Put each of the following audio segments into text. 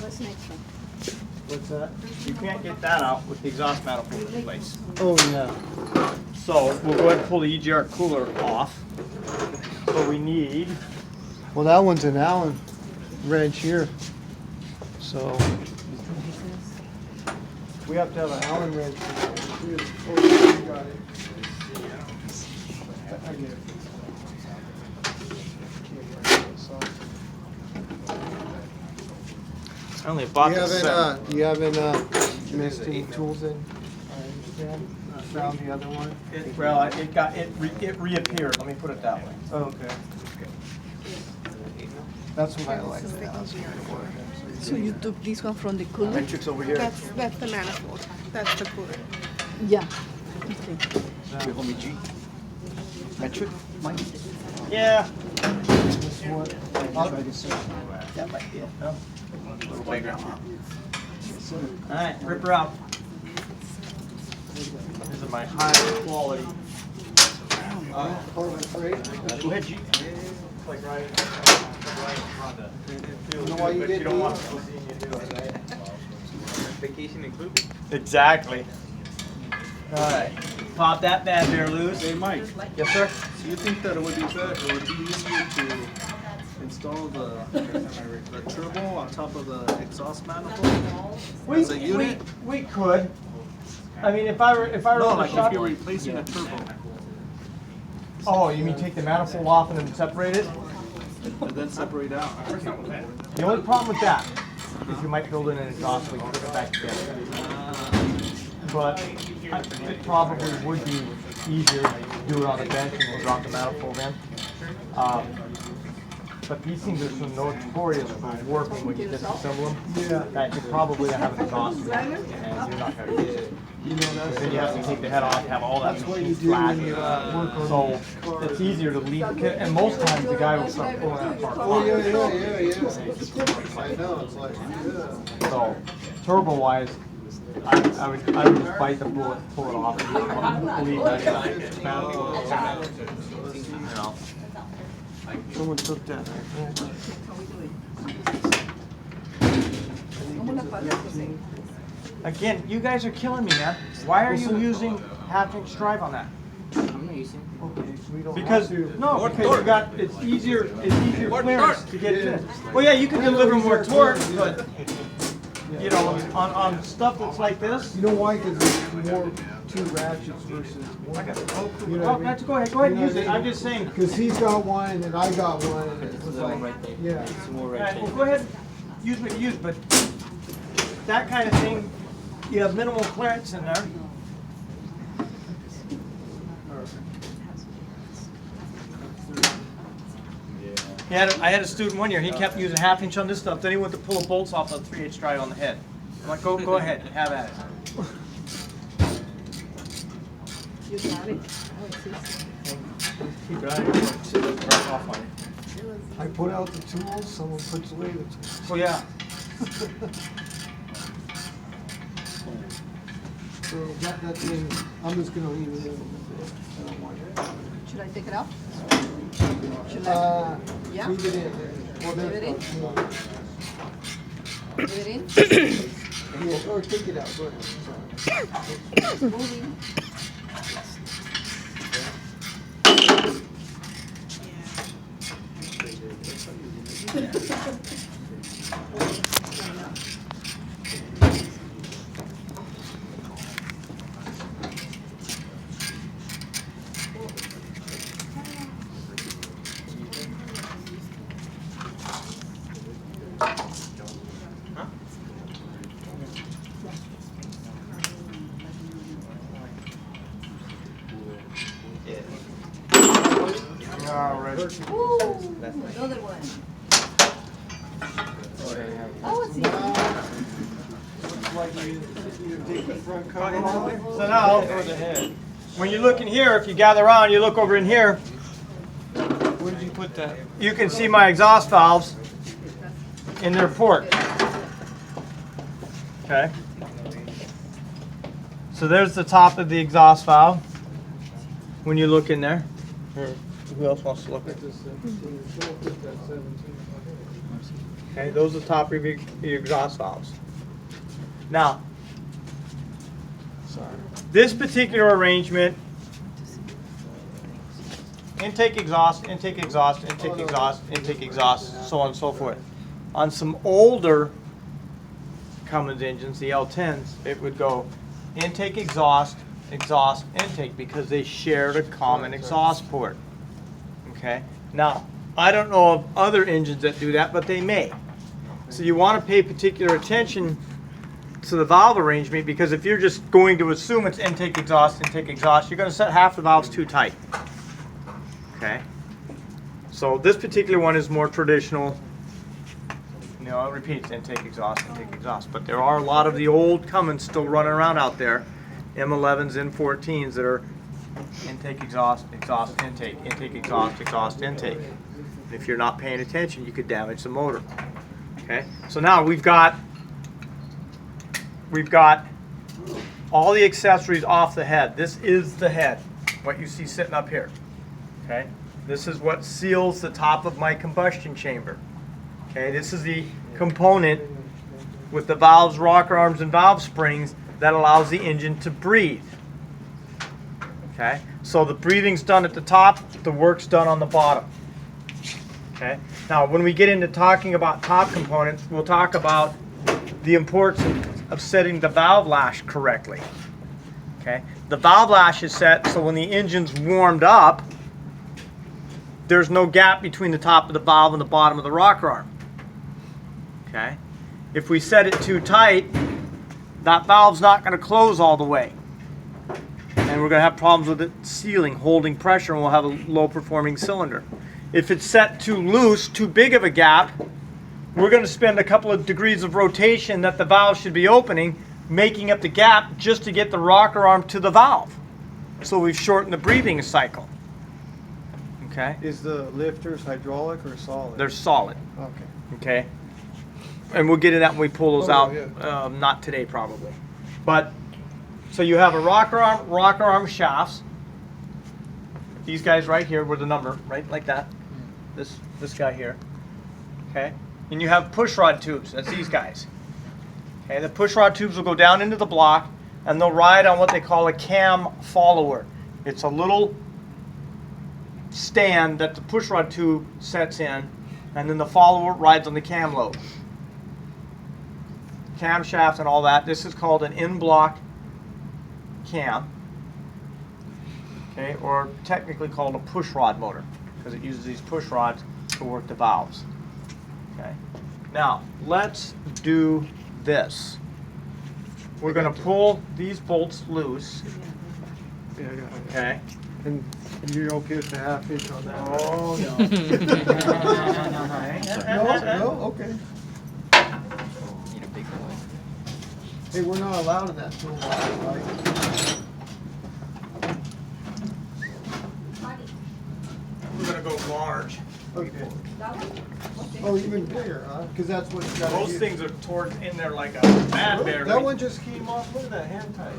What's next one? What's that? You can't get that out with the exhaust manifold in place. Oh, yeah. So we'll go ahead and pull the EGR cooler off. So we need, Well, that one's an Allen wrench here. So we have to have an Allen wrench. Oh, you got it. I get it. I only bought You the set. haven't missed any tools in? I understand. Found the other one? Well, it reappeared, let me put it that way. Oh, okay. That's what I like. So you took this one from the cooler? Matrix over here. That's the manifold. That's the cooler. Yeah. Okay. You hold me G. Metric, Mike? Yeah. This one. Try to see. That might be it. No? A little bigger. Alright, rip her out. These are my high quality. Carbon freight. Go ahead, G. Like right in front of You know why you but didn't you don't do want it? people seeing you do it, right? Vacation included. Exactly. Alright, pop that bad bear loose. Hey Mike, Yes, sir? so you think that it would be better, it would be easier to install the turbo on top of the exhaust manifold? As a unit? We could. I mean, if I were No, on the like shop. if you're replacing a turbo Oh, you mean take the manifold off and then separate it? and then separate out. The only problem with that is you might build in an exhaust leak and put it back together. But it probably would be easier to do it on the bench and we'll drop the manifold in. But these things are so notorious for warping when you disassemble them. That you probably have an exhaust leak and you're not going to use it. You know, that's, Then you have to take the head off, have all that that's what machine you do flat. when you work on So the car. it's easier to leave the kit, and most times the guy will start pulling that part Oh, off. yeah. I know, it's like, yeah. So turbo wise, I would just bite the bullet, pull it off, and leave that manifold. You know. Someone took that. Again, you guys are killing me, man. Why are you using half-inch drive on that? I'm not using. Okay, so we don't Because have to. no, because you got it's easier clearance to get it in. Well, yeah, you can deliver more torque, but you know, on stuff that's like this. You know why? Because it's more two ratchets versus one. You know Oh, what I that's mean? go ahead and use it. I'm just saying. Because he's got one and I got one and it was There's one like, right there. yeah. It's more right Alright, there. well, go ahead, use what you use, but that kind of thing, you have minimal clearance in there. I had a student one year, he kept using half-inch on this stuff, then he went to pull the bolts off the 3/8 drive on the head. I'm like, go ahead, have at it. You got it. Oh, it's easy. Keep it out of here, so it doesn't rub off on you. I put out the tools, someone puts away the tools. Oh, yeah. So that thing, I'm just gonna leave it in. I don't want it. Should I take it out? Should I? Yeah? Leave it in. Well, Leave it in? that's Leave it in? fine. Yeah, or take it out, go ahead. It's moving. All right. Ooh, another one. Oh, it's easy. Looks like you take the front cover off. So now, when you look in here, if you gather around, you look over in here, Where did you put that? you can see my exhaust valves in their port. Okay. So there's the top of the exhaust valve. When you look in there. Or who else wants to look at this? Someone put that 17. Okay, those are the top of your exhaust valves. Now, this particular arrangement, intake, exhaust, intake, exhaust, intake, exhaust, intake, exhaust, so on and so forth. On some older Cummins engines, the L10s, it would go intake, exhaust, exhaust, intake, because they shared a common exhaust port. Okay? Now, I don't know of other engines that do that, but they may. So you want to pay particular attention to the valve arrangement, because if you're just going to assume it's intake, exhaust, you're going to set half the valves too tight. Okay? So this particular one is more traditional. You know, it repeats intake, exhaust, but there are a lot of the old Cummins still running around out there, M11s, M14s, that are intake, exhaust, exhaust, intake, intake, exhaust, exhaust, intake. And if you're not paying attention, you could damage the motor. Okay? So now we've got all the accessories off the head. This is the head, what you see sitting up here. Okay? This is what seals the top of my combustion chamber. Okay? This is the component with the valves, rocker arms, and valve springs that allows the engine to breathe. Okay? So the breathing's done at the top, the work's done on the bottom. Okay? Now, when we get into talking about top components, we'll talk about the importance of setting the valve lash correctly. Okay? The valve lash is set so when the engine's warmed up, there's no gap between the top of the valve and the bottom of the rocker arm. Okay? If we set it too tight, that valve's not going to close all the way. And we're going to have problems with it sealing, holding pressure, and we'll have a low performing cylinder. If it's set too loose, too big of a gap, we're going to spend a couple of degrees of rotation that the valve should be opening, making up the gap just to get the rocker arm to the valve. So we've shortened the breathing cycle. Okay? Is the lifters hydraulic or solid? They're solid. Okay. Okay? And we'll get into that when we pull those out. Yeah. Not today, probably. But, so you have a rocker arm shafts. These guys right here were the number, right? Like that. This guy here. Okay? And you have push rod tubes. That's these guys. Okay? The push rod tubes will go down into the block, and they'll ride on what they call a cam follower. It's a little stand that the push rod tube sets in, and then the follower rides on the cam lobe. Camshaft and all that. This is called an in-block cam, okay, or technically called a push rod motor, because it uses these push rods to work the valves. Okay. Now let's do this. We're going to pull these bolts loose. Yeah, I got it. Okay. And you're okay with the half inch on that? Oh no. No, okay. Need a big boy. Hey, we're not allowed in that toolbox, right? We're going to go large. Okay. Oh, even bigger, huh? Because that's what you got to Those use. things are towards in there like a bad bear. That one just came off. Look at that, hand tight.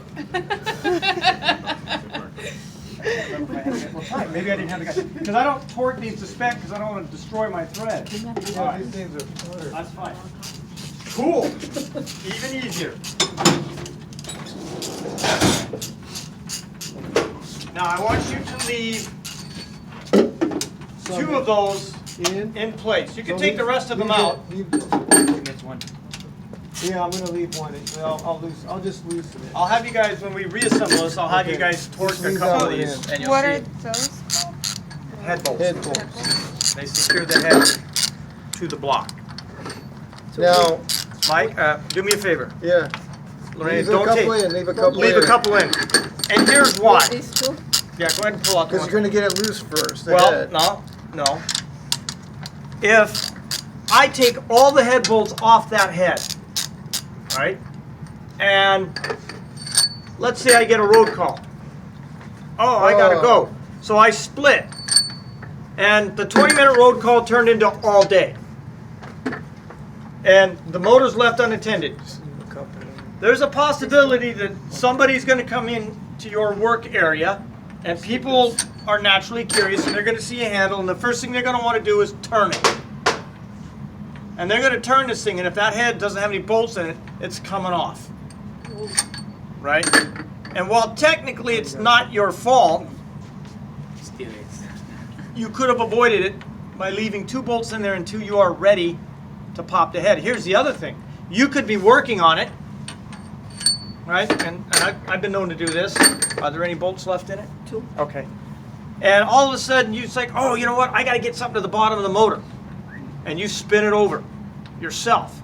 Maybe I didn't have the guy. Because I don't torque these to spec because I don't want to destroy my thread. Yeah, these things are cluttered. That's fine. Cool. Even easier. Now I want you to leave two of those in place. You can take the rest of them out. Yeah, I'm gonna leave one. I'll just loosen it. I'll have you guys, when we reassemble this, I'll have you Okay. guys torque Just a leave couple that of one these in. and you'll What see are it. those called? Head bolts. Head bolts. They secure the head to the block. Now, Mike, do me a favor. yeah. Lorraine, Leave a don't couple take. in. Leave a couple Leave in. a couple in. And here's why. These two? Yeah, go ahead and pull out the Because one. you're gonna get it loose first. the Well, head. no. If I take all the head bolts off that head, right? And let's say I get a road call. Oh, I gotta go. So I split. And the 20-minute road call turned into all day. And the motor's left unattended. There's a possibility that somebody's going to come in to your work area, and people are naturally curious, and they're going to see a handle, and the first thing they're going to want to do is turn it. And they're gonna turn this thing, and if that head doesn't have any bolts in it, it's coming off. Right? And while technically it's not your fault, you could have avoided it by leaving 2 bolts in there until you are ready to pop the head. Here's the other thing. You could be working on it, right? And I've been known to do this. Are there any bolts left in it? 2. Okay. And all of a sudden you say, oh, you know what? I got to get something to the bottom of the motor. And you spin it over yourself.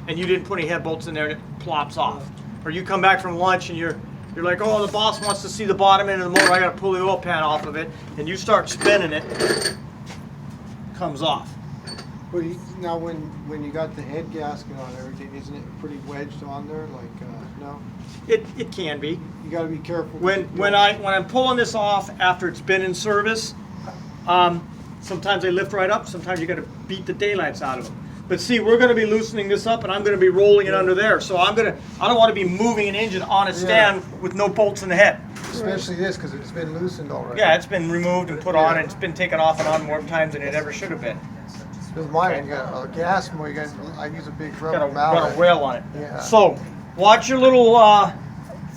And you didn't put any head bolts in there and it plops off. Or you come back from lunch and you're like, oh, the boss wants to see the bottom end of the motor. I got to pull the oil pan off of it. And you start spinning it. Comes off. But now when you got the head gasket on everything, isn't it pretty wedged on there? Like, no? It can be. You gotta be careful. When I'm pulling this off after it's been in service, sometimes they lift right up. Sometimes you got to beat the daylights out of them. But see, we're going to be loosening this up, and I'm going to be rolling it under there. So I don't want to be moving an engine on a stand with no bolts in the head. Especially this, because it's been loosened already. Yeah, it's been removed and put on, and it's been taken off and on more times than it ever should have been. Because mine, you got a gas motor. I use a big rubber Got a mallet. rail on it. Yeah. So watch your little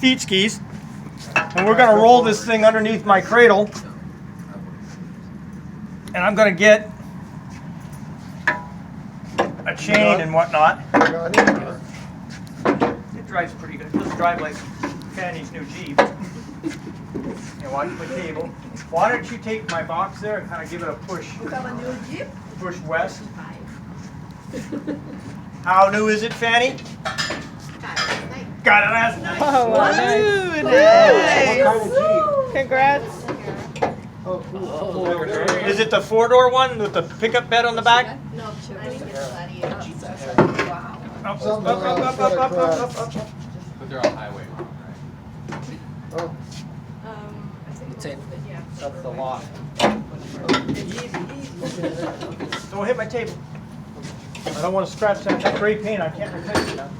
feet skis, and we're going to roll this thing underneath my cradle, and I'm going to get a chain and whatnot. Got it? Or- It drives pretty good. It doesn't drive like Fanny's new Jeep. And watch my cable. Why don't you take my box there and kind of give it a push? Push west. How new is it, Fanny? Got it last night. Oh, wow. What Nice. kind of Jeep? Congrats. Oh, cool. Is it the 4-door one with the pickup bed on the back? No, I didn't get a wow. Up, Something up, up, up, up, up, up, up. But they're on highway, right? Oh, It's in. That's the lock. Don't hit my table. I don't want to scratch that gray paint. I can't replace it now.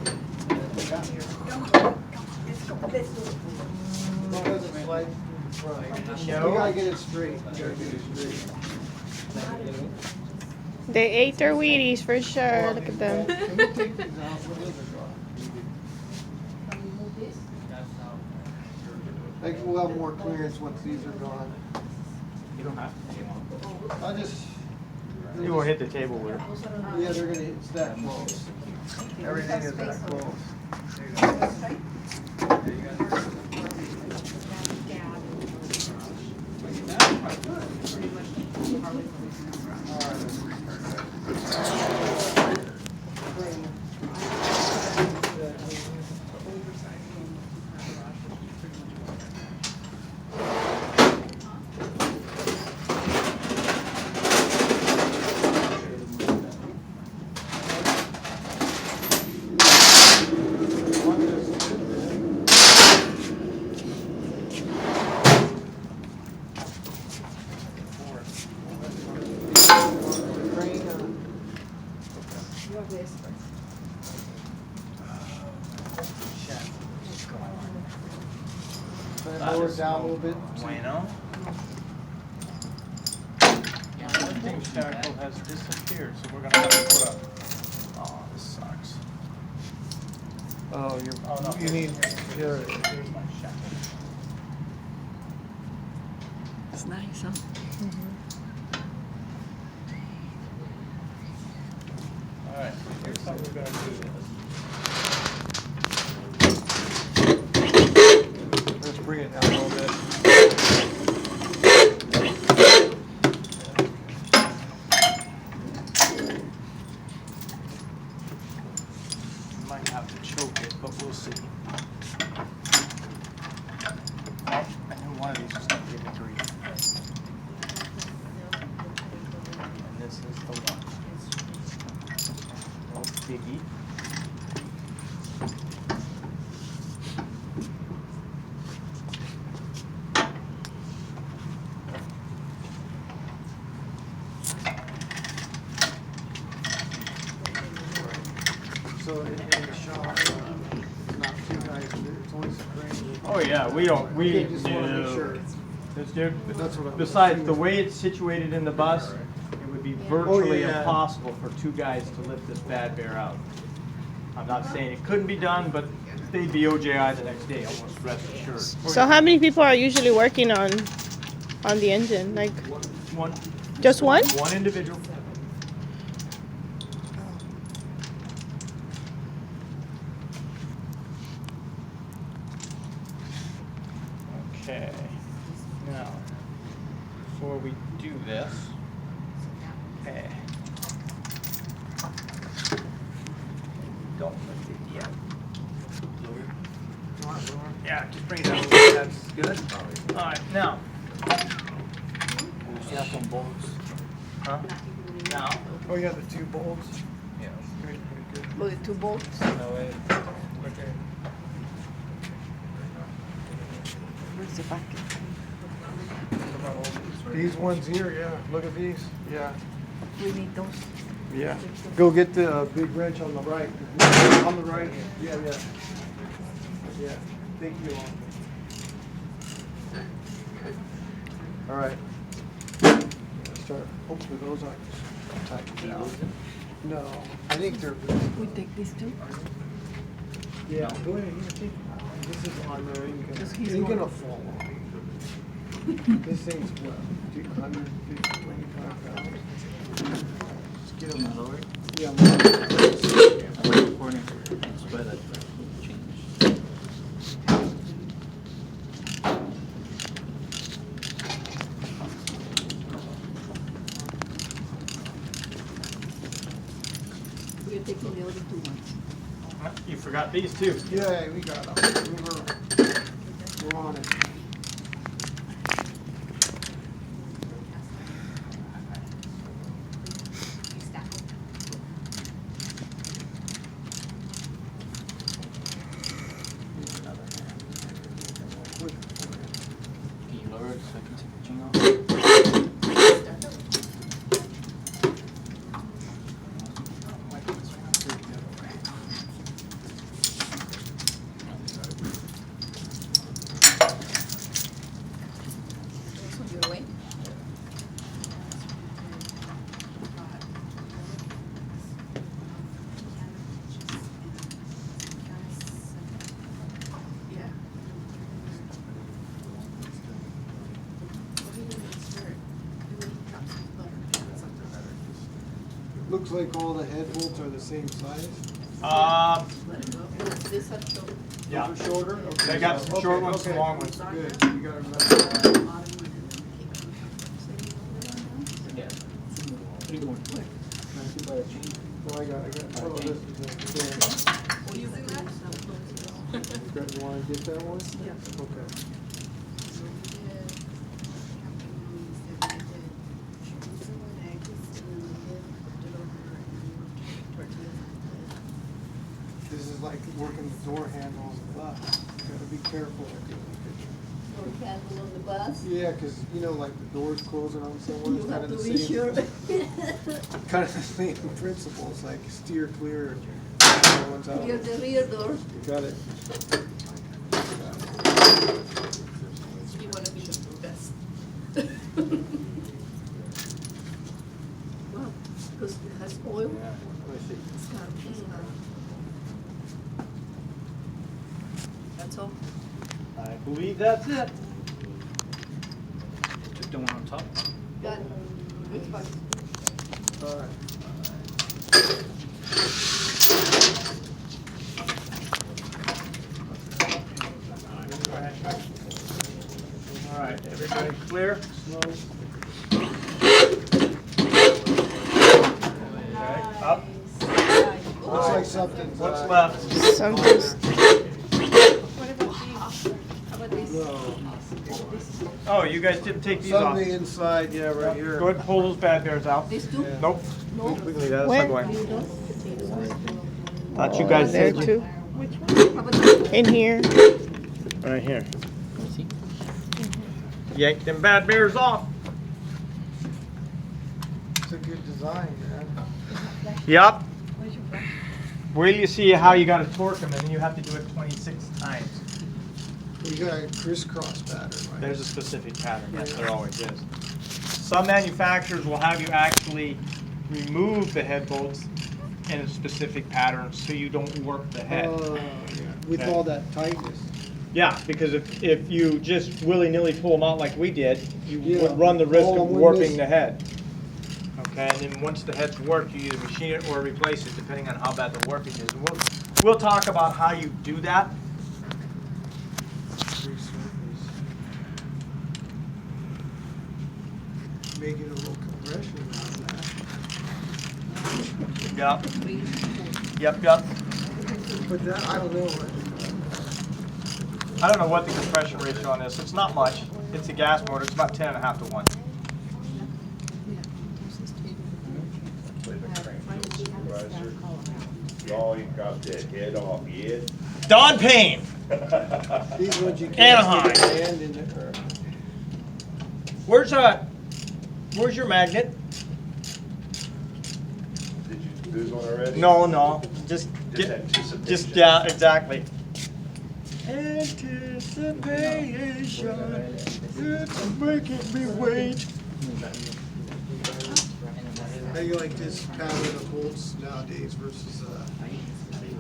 no, it doesn't slide in front. You No. gotta get it straight. You gotta get it straight. They ate their Wheaties for sure. Look at them. Can you take these out? What is it? I think we'll have more clearance once these are gone. You don't have to. I just. You won't hit the table with it. Yeah, they're gonna, it's that close. Everything is that close. Lower it down a little bit. Bueno. Everything shackle has disappeared, so we're gonna have to put up. Oh, this sucks. Oh, Oh, no. you need, here. Here's my shackle. It's nice, huh? All right, here's something we're gonna do. Let's bring it down a little bit. Might have to choke it, but we'll see. I knew one of these was gonna give me grief. And this is the one. Oh, biggie. So in the shop, it's not too nice, it's only some Oh yeah, we You just wanna make sure. That's dude. That's what I'm Besides, saying. the way it's situated in the bus, would be virtually yeah. impossible for two guys to lift this bad bear out. I'm not saying it couldn't be done, but they'd be OJI the next day, almost rest assured. So how many people are usually working on the engine? Like One, just one? one individual. Okay, now, before we do this, okay. Don't lift it yet. Yeah, just bring it down a little bit, that's good. All right, now. We have some bolts. Huh? Now. Oh, yeah, the two bolts. Yeah. Pretty good. Oh, the two bolts. Where's the back? These ones here, yeah, look at these, yeah. We need those. Yeah. Go get the big wrench on the right. On the right, yeah, yeah. Yeah, thank you all. All right. Start, hopefully those aren't tightened down. No, I think they're, We take these two. yeah, go ahead, you take, this is on there, Just he's you're going- gonna fall off. This thing's what, 250, 25 pounds? Just get them lower. Yeah, I'm recording. That's why that changed. We're taking the other two ones. You forgot these two. yeah, we got them. We're on it. Can you lower it so I can take the chain off? This one your way. Yeah. Looks like all the head bolts are the same size. Let it go. This one show. Yeah. Those are shorter? Okay, They got so- some short okay, ones, some okay. long ones. Good, you gotta remember that. Yeah. Three more. Can I see by the chain? Oh, I got, oh, this is the, Oh, you do that? you wanna get that one? Yeah. Okay. This is like working the door handle on the bus. Gotta be careful. Or handle on the bus. Yeah, cause you know, like the door's closing on someone, it's You kind have of to the be same. sure. Kind of the same principle, it's like steer clear, the one's out. Here's the rear door. You got it. You wanna be the best. Wow, because it has oil. It's got, That's all. I believe that's it. Took the one on top. Got it. Which one? Alright. All right, everybody clear? Okay, up. Looks like something's. What's left? Something's How about this? No. Oh, you guys didn't take these Some off. of the inside, yeah, right here. Go ahead and pull those bad bears out. These two? Yeah. Nope. No. We can leave that. That's Where? not going. Thought you guys there said. too. How about this? In here. Right here. See? Yank them bad bears off. It's a good design, man. Yep. Wait till you see how you gotta torque them, and then you have to do it 26 times. You got a crisscross pattern, right? There's a specific pattern, yes, there always is. Some manufacturers will have you actually remove the head bolts in a specific pattern so you don't warp the head. With Okay. all that tightness. Yeah, because if you just willy-nilly pull them out like we did, you Yeah. would run the risk Oh, of we warping missed- the head. Okay, and then once the head's warped, you either machine it or replace it, depending on how bad the warping is. And we'll talk about how you do that. Making a little compression around that. Yep. But that, I don't know. I don't know what the compression ratio on this. It's not much. It's a gas motor. It's about 10.5 to 1. Y'all ain't got that head off yet. Don Payne. These ones you can't Anaheim. stick your hand in there. Where's your magnet? Did you lose one already? No. Just Just anticipation. Just yeah, exactly. Anticipation, it's making me wait. How you like this pattern of bolts nowadays versus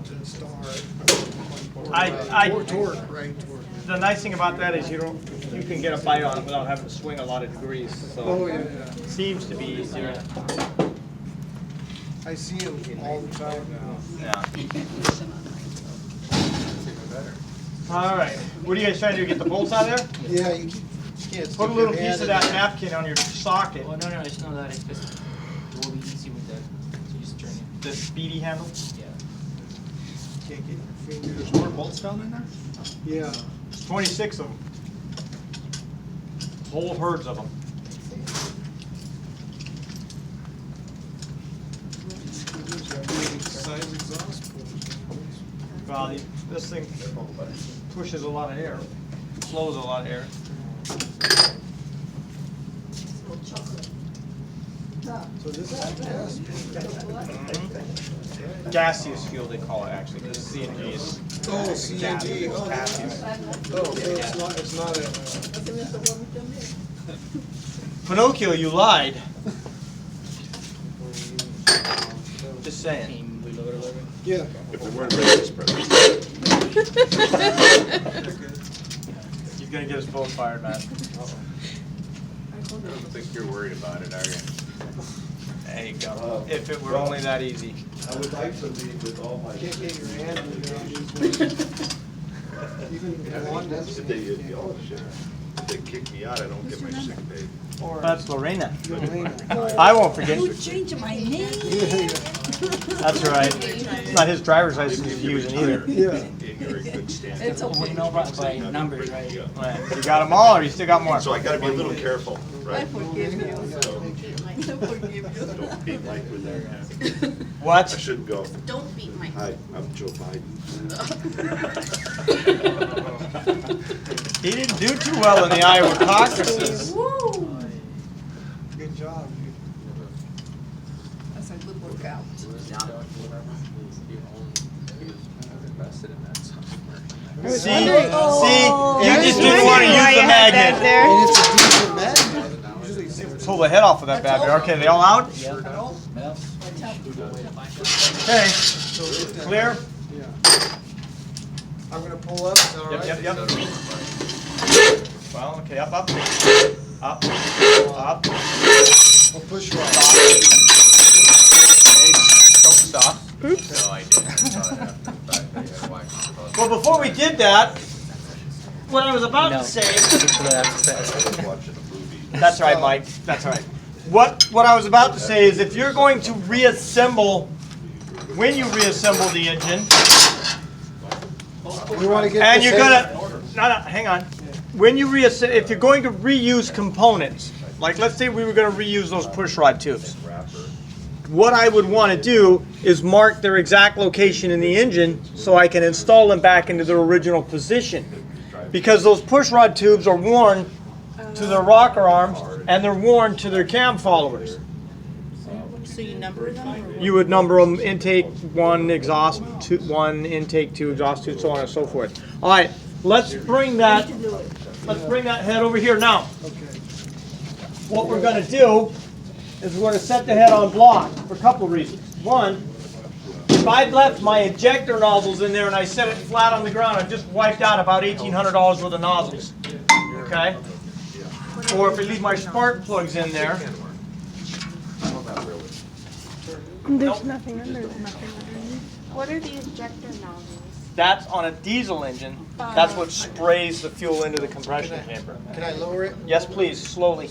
to install torque, right? Torque. The nice thing about that is you can get a bite on it without having to swing a lot of degrees. So Oh, yeah. it seems to be easier. I see them all the time now. Yeah. All right. What are you guys trying to do? Get the bolts out of there? Yeah, you can't stick Put a little your hand piece of in that there. napkin on your socket. Oh, no, it's not that expensive. It will be easy with that. So just turn it. The speedy handle. Yeah. Can't get your fingers. There's more bolts down in there? Yeah. 26 of them. Whole herds of them. Size exhaust port. Well, this thing pushes a lot of air, flows a lot of air. So this is gas. Gaseous fuel, they call it actually, because CNG is. Oh, CNG. Oh, Gaseous. so it's not a. Pinocchio, you lied. Just saying. Team will over. Yeah. If we weren't ready this president. You're gonna get us both fired, Matt. I don't think you're worried about it, are you? There you go. If it were only that easy. I would like to leave with all my. Can't get your hand in there. Even one that's. If they, oh, shit. If they kick me out, I don't get my sick pay. That's Lorena. Elena. I won't forget. You changed my name. That's right. It's not his driver's license he's using either. Yeah. You're in good standing. It's okay. We know by numbers, right? Right. You got them all, or you still got more? So I gotta be a little careful, I right? forgive you. So I forgive you. don't beat Mike with that. I What? shouldn't go. Don't beat my. Hi, I'm Joe Biden. He didn't do too well in the Iowa caucuses. Woo! Good job, dude. That's a good workout. See, you I was just didn't want to wondering why use you the had that magnet. there. And it's a decent magnet. Usually it's Pull the head off of that bad boy. Okay, they all out? Yeah. Well, Okay. Clear? I'm gonna pull up, is that all right? Yep. Well, okay, up. Up. I'll push right. Okay, don't stop. No, I didn't. I saw it after the fact. I had watched it. Well, before we did that, what I was about to say. Watching a movie. That's right, Mike. That's right. What I was about to say is if you're going to reassemble, when you reassemble the engine, You wanna get and this you're head- gonna, hang on. When you if you're going to reuse components, like let's say we were gonna reuse those push rod tubes, what I would want to do is mark their exact location in the engine so I can install them back into their original position. Because those push rod tubes are worn to their rocker arms and they're worn to their cam followers. So you number them? Or You would number them intake 1, exhaust 2, 1, intake 2, exhaust 2, so on and so forth. All right, let's bring that head over here now. Okay. what we're gonna do is we're gonna set the head on block for a couple of reasons. One, if I'd left my injector nozzles in there and I set it flat on the ground, I've just wiped out about $1,800 worth of nozzles. Okay? Or if I leave my spark plugs in there, There's nothing under there. What are the ejector nozzles? that's on a diesel engine. That's what sprays the fuel into the compression chamber. Can I lower it? Yes, please, slowly.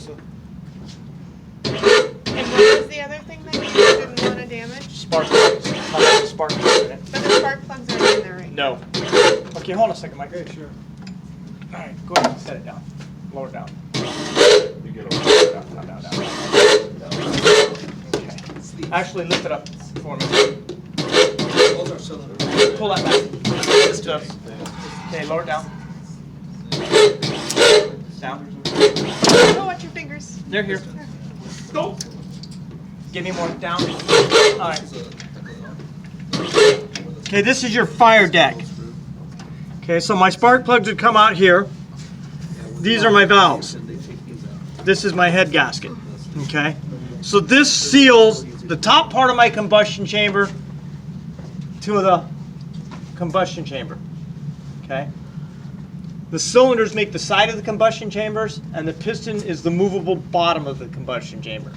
And what was the other thing that you didn't want to damage? Spark plugs. I'll have the spark plugs in it. But the spark plugs are in there, right? No. Okay, hold on a second, Mike. Okay, sure. All right, go ahead and set it down. Lower it down. You get over it. Down, down, down. Okay. Actually, lift it up for me. Those are cylinders. Pull that back. Lift it up. Okay, lower it down. Down. Oh, watch your fingers. They're here. Go. Give me more. Down. All right. Okay, this is your fire deck. Okay, so my spark plugs would come out here. These are my valves. This is my head gasket. Okay, so this seals the top part of my combustion chamber to the combustion chamber. Okay, the cylinders make the side of the combustion chambers, and the piston is the movable bottom of the combustion chamber.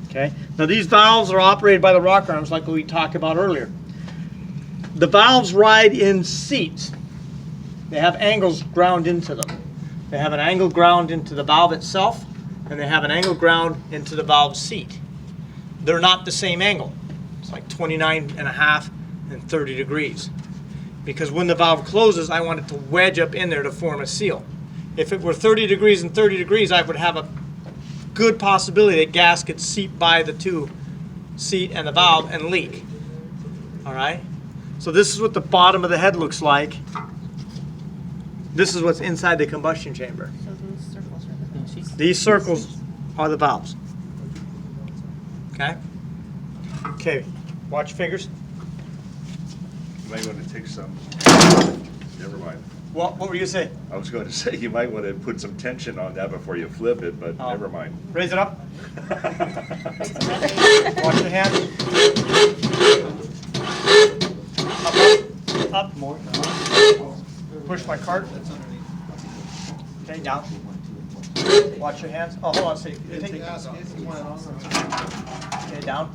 Okay, now these valves are operated by the rocker arms like we talked about earlier. The valves ride in seats. They have angles ground into them. They have an angle ground into the valve itself, and they have an angle ground into the valve seat. They're not the same angle. It's like 29.5 and 30 degrees. Because when the valve closes, I want it to wedge up in there to form a seal. If it were 30 degrees and 30 degrees, I would have a good possibility that gas could seep by the two seat and the valve and leak. All right? So this is what the bottom of the head looks like. This is what's inside the combustion chamber. So those circles are the valves. These circles are the valves. Okay? Okay, watch your fingers. You might want to take some, never mind. What were you going to say? I was going to say, you might want to put some tension on that before you flip it, but Oh. never mind. Raise it up. Watch your hand. Up more. Push my cart. Okay, down. Watch your hands. Oh, hold on a second. Take your hands off. Okay, down.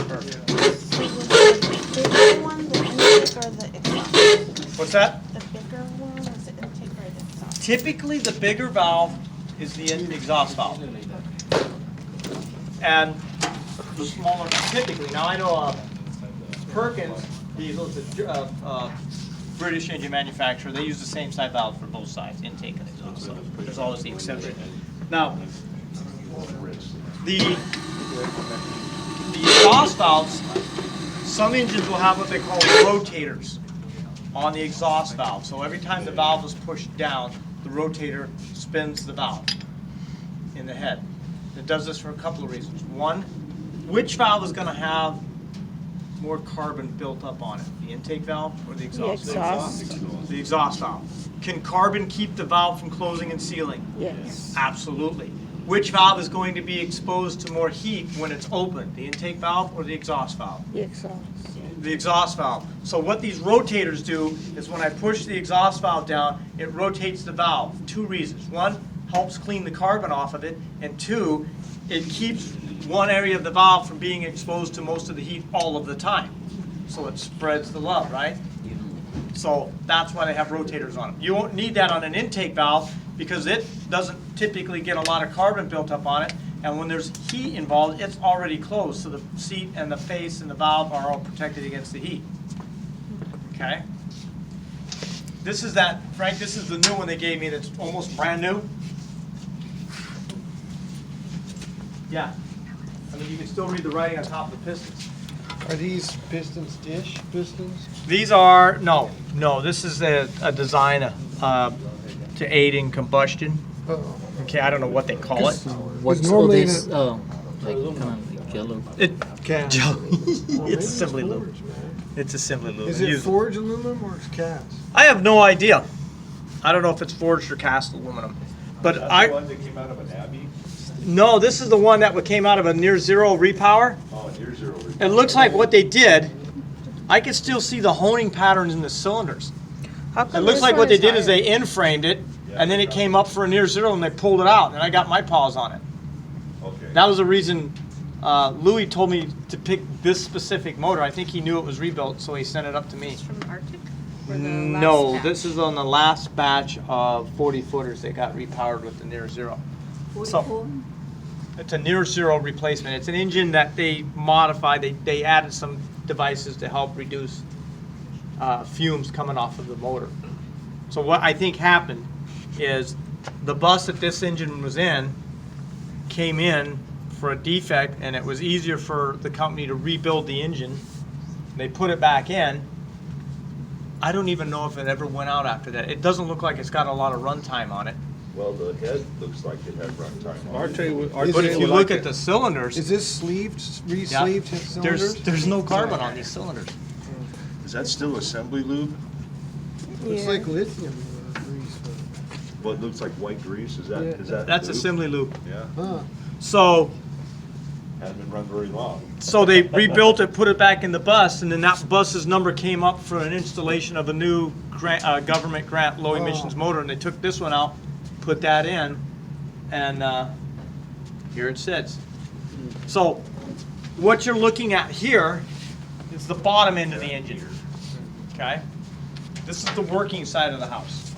Perfect. The bigger one, the intake or the exhaust? What's that? The bigger one is the intake or the exhaust? Typically, the bigger valve is the exhaust valve. And the smaller, typically, now I know Perkins diesel, it's a British engine manufacturer, they use the same side valve for both sides, intake and exhaust. So there's always the exception. Now, the exhaust valves, some engines will have what they call rotators on the exhaust valve. So every time the valve is pushed down, the rotator spins the valve in the head. It does this for a couple of reasons. One, which valve is going to have more carbon built up on it? The intake valve or the exhaust? The exhaust. The exhaust valve. Can carbon keep the valve from closing and sealing? Yes. Absolutely. Which valve is going to be exposed to more heat when it's open? The intake valve or the exhaust valve? The exhaust. The exhaust valve. So what these rotators do is when I push the exhaust valve down, it rotates the valve. Two reasons. One, helps clean the carbon off of it, and two, it keeps one area of the valve from being exposed to most of the heat all of the time. So it spreads the love, right? So that's why they have rotators on them. You won't need that on an intake valve because it doesn't typically get a lot of carbon built up on it, and when there's heat involved, it's already closed, so the seat and the face and the valve are all protected against the heat. Okay? This is that, Frank, this is the new one they gave me that's almost brand new. Yeah. I mean, you can still read the writing on top of the pistons. Are these pistons dish pistons? These are, no, this is a design to aid in combustion. Uh-oh. Okay, I don't know what they call it. What's all normally in this? Oh, like kind of like jello. Cast. It's assembly lube. It's assembly lube. Is it Usually. forged aluminum or it's cast? I have no idea. I don't know if it's forged or cast aluminum. But Is that I, the one that came out of an Abbey? no, this is the one that came out of a near zero repower. Oh, near zero. It looks like what they did, I can still see the honing patterns in the cylinders. How It come looks this like one what they is did is higher? they in-framed it, and then it came up for a near zero, and they pulled it out, and I got my paws on it. Okay. That was the reason Louis told me to pick this specific motor. I think he knew it was rebuilt, so he sent it up to me. It's from Arctic? Or the No, last this is on the last batch of 40 footers that got repowered with the near zero. So- 44? It's a near zero replacement. It's an engine that they modified. They added some devices to help reduce fumes coming off of the motor. So what I think happened is the bus that this engine was in came in for a defect, and it was easier for the company to rebuild the engine. They put it back in. I don't even know if it ever went out after that. It doesn't look like it's got a lot of runtime on it. Well, the head looks like it had runtime on it. Is But it if you like look at the cylinders, Is this sleeved, yeah, re-sleeved cylinders? there's no carbon on these cylinders. Is that still assembly lube? Looks Yeah. like lithium grease, Well, it looks like white grease, is that, Yeah. is that That's lube? assembly loop. Yeah, but, huh? So hasn't been run very long. they rebuilt it, put it back in the bus, and then that bus's number came up for an installation of a new government grant low emissions motor, and they took this one out, put that in, and here it sits. So what you're looking at here is the bottom end of the engine, okay? This is the working side of the house.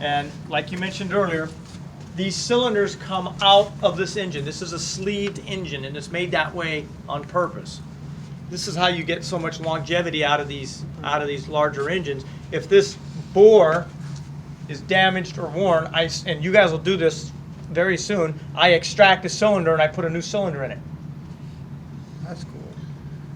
And like you mentioned earlier, these cylinders come out of this engine. This is a sleeved engine, and it's made that way on purpose. This is how you get so much longevity out of these larger engines. If this bore is damaged or worn, and you guys will do this very soon, I extract the cylinder and I put a new cylinder in it. That's cool.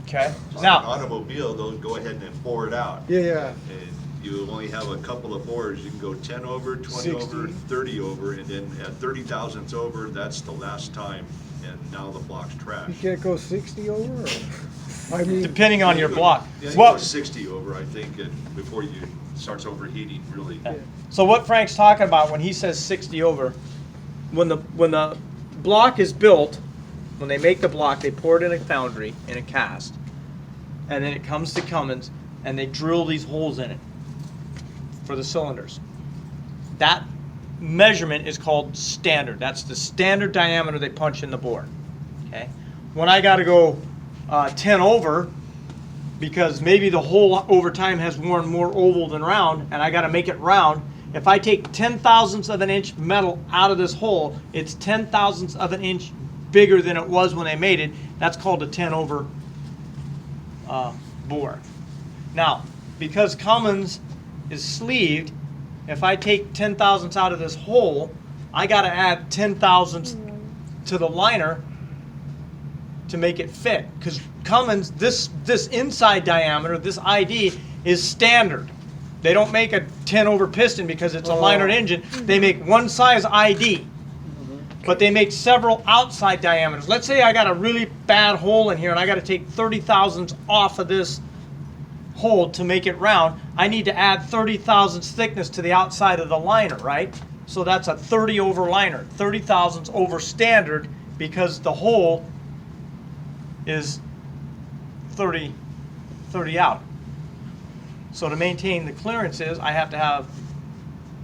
Okay. On an Now, automobile, they'll go ahead and bore it out. Yeah. And you only have a couple of bores. You can go 10 over, 20 over, 60. 30 over, and then at 30 thousandths over, that's the last time. And now the block's You trashed. can't go 60 over, or? I mean, depending on your block. Yeah, you go What, 60 over, I think, and before you starts overheating, really. so what Frank's talking about when he says 60 over, when the block is built, when they make the block, they pour it in a foundry, in a cast, and then it comes to Cummins, and they drill these holes in it for the cylinders. That measurement is called standard. That's the standard diameter they punch in the bore. Okay. When I got to go 10 over, because maybe the hole over time has worn more oval than round, and I got to make it round. If I take 10 thousandths of an inch metal out of this hole, it's 10 thousandths of an inch bigger than it was when I made it. That's called a 10 over bore. Now, because Cummins is sleeved, if I take 10 thousandths out of this hole, I got to add 10 thousandths to the liner to make it fit. Because Cummins, this inside diameter, this ID, is standard. They don't make a 10 over piston because it's a linered engine. They make one size ID. But they make several outside diameters. Let's say I got a really bad hole in here and I got to take 30 thousandths off of this hole to make it round. I need to add 30 thousandths thickness to the outside of the liner, right? So that's a 30 over liner, 30 thousandths over standard, because the hole is 30 out. So to maintain the clearances, I have to have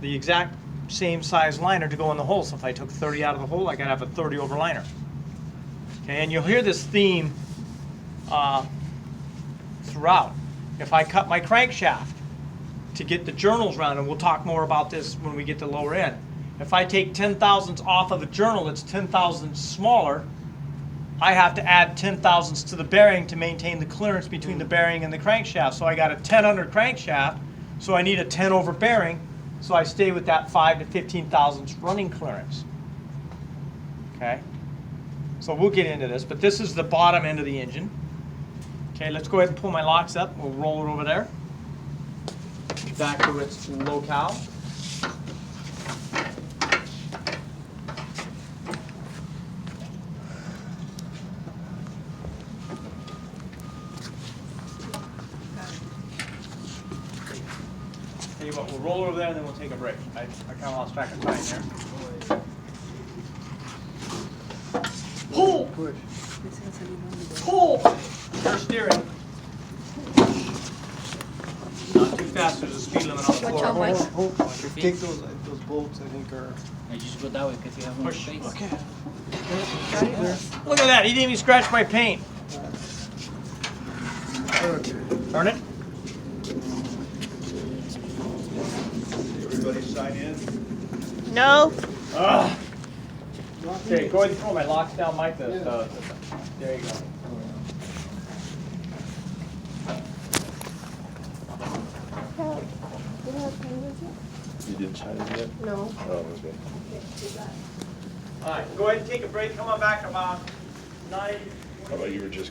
the exact same size liner to go in the hole. So if I took 30 out of the hole, I gotta have a 30 over liner. Okay, and you'll hear this theme throughout. If I cut my crankshaft to get the journals round, and we'll talk more about this when we get to lower end. If I take 10 thousandths off of a journal that's 10 thousandths smaller, I have to add 10 thousandths to the bearing to maintain the clearance between the bearing and the crankshaft. So I got a 10 under crankshaft, so I need a 10 over bearing, so I stay with that 5 to 15 thousandths running clearance. Okay? So we'll get into this, but this is the bottom end of the engine. Okay, let's go ahead and pull my locks up. We'll roll it over there. Back to its locale. Tell you what, we'll roll over there and then we'll take a break. I kind of lost track of time here. push. Pull! You're steering. Not too fast, there's a speed limit on the Watch out, floor. Mike. Take those bolts, I think, are. You just go that way because you have more space. Okay. Look at that, he didn't even scratch my paint. Okay. Turn it. Everybody sign in? No. Ugh. Okay, go ahead and throw my locks down, Mike. There you go. You didn't sign it yet? No. Oh, okay. All right, go ahead and take a break. Come on back about 9. How about you were just